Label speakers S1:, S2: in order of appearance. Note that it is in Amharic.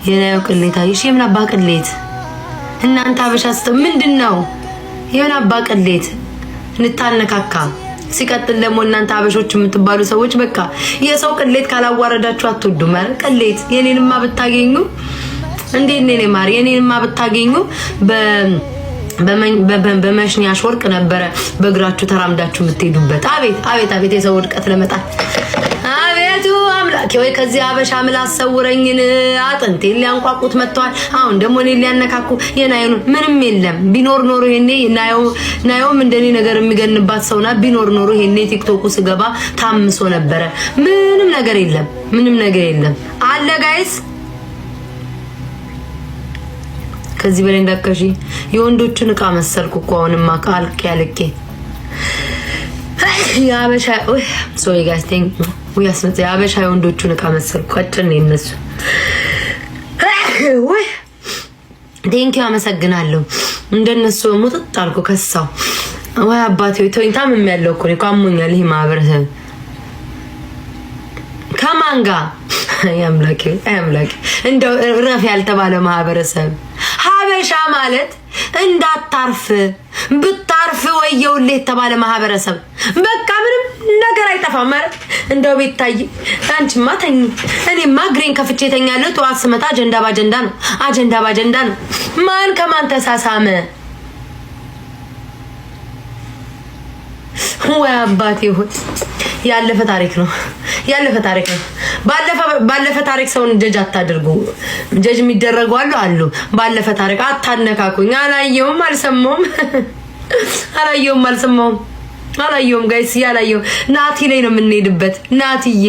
S1: የናዩ ቅሌታ እሺ የምን አባ ቅሌት እናንተ አበሻስተ ምንድነው የምን አባ ቅሌት እንታነካካ ሲቀጥል ደግሞ እናንተ አበሾች የምትባሉ ሰዎች በቃ የሰው ቅሌት ካላዋረዳችሁ አትወዱም አይደል ቅሌት የኔንማ ብታገኙ እንዴት ነኝ ማር የኔንማ ብታገኙ በመሽኛሽ ወርቅ ነበረ በእግራችሁ ተራምዳችሁ የምትሄዱበት አቤት አቤት አቤት የሰው ወድቀት ለመጣል አቤቱ አምላኬ ወይ ከዚህ አበሻ ምላስ ሰውረኝን አጥንቴ ሊያንቋቁት መጥቷል አሁን ደግሞ እኔ ሊያነካኩ የናዩን ምንም የለም ቢኖር ኖሮ ይሄኔ ናዩም እንደኔ ነገር የሚገንባት ሰውና ቢኖር ኖሮ ይሄኔ ቲክቶኩ ስገባ ታምሶ ነበረ ምንም ነገር የለም አለ ጋይስ ከዚህ በላይ እንዳከሺ የወንዶችን እቃ መሰልኩ እኮ አሁንማ ካልክ ያልቄ ያበሻ ኦይ ሶሪ ጋይስ ቲንክ ወያስነተ ያበሻ የወንዶችን እቃ መሰልኩ ቀጭን እነሱ ወይ ቴንክ ዩ አመሰግናለሁ እንደነሱ ሙጥጥ አልኩ ከሳው ወይ አባቴ ተወኝ ታምም ያለው እኮ ካሞኛል ይሄ ማህበረሰብ ከማንጋ ያምላኬ እንደው ረፍ ያልተባለ ማህበረሰብ ሀበሻ ማለት እንዳታርፍ ብታርፍ ወየውልህ የተባለ ማህበረሰብ በቃ ምንም ነገር አይጠፋም ማለት እንደው ቤታይ አንቺማ ተኝ እኔማ ግሬን ከፍቼ ተኛለሁ ተዋት ስመታ አጀንዳ ባጀንዳ ነው ማን ከማን ተሳሳመ ወይ አባቴ ሆይ ያለፈ ታሪክ ነው ባለፈ ታሪክ ሰውን ጀጅ አታድርጉ ጀጅ የሚደረጉ አሉ ባለፈ ታሪክ አታነካኩኝ አላየውም አልሰማውም ጋይስ ያላየው ናቲ ላይ ነው የምንሄድበት ናቲዬ